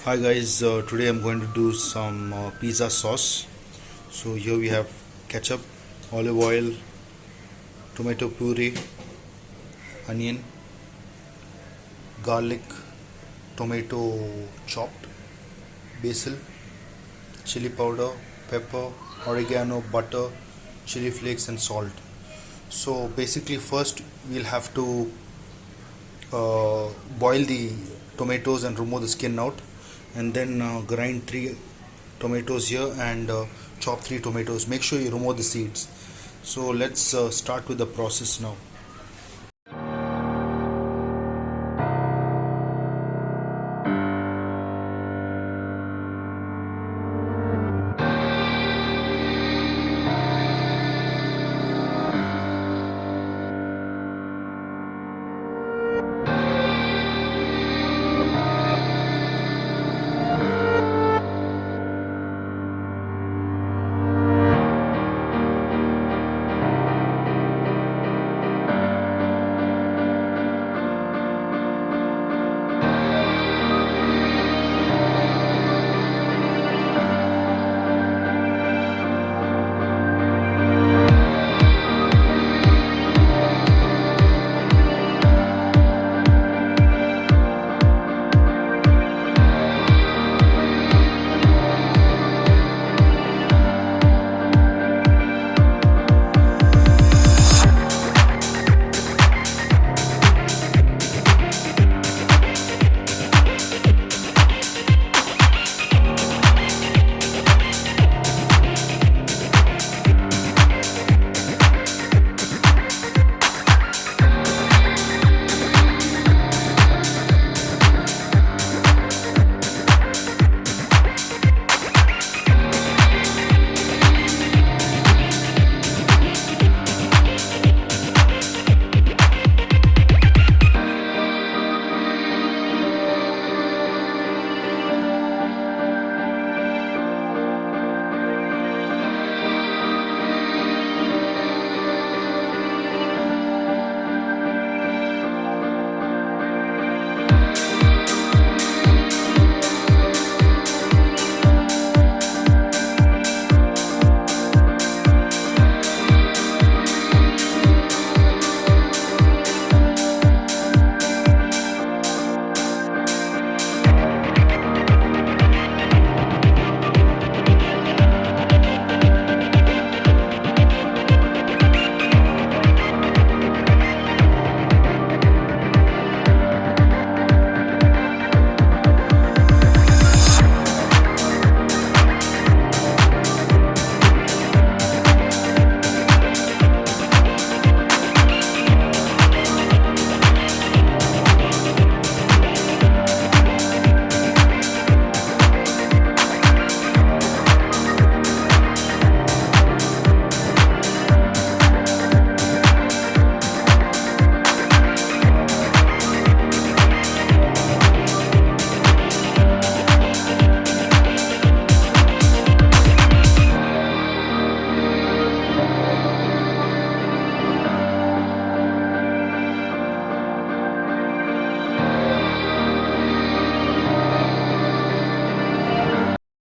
Hi guys, today I'm going to do some pizza sauce. So here we have ketchup, olive oil, tomato puree, onion, garlic, tomato chopped, basil, chili powder, pepper, oregano, butter, chili flakes and salt. So basically first we'll have to boil the tomatoes and remove the skin out, and then grind 3 tomatoes here and chop 3 tomatoes. Make sure you remove the seeds. So let's start with the process now.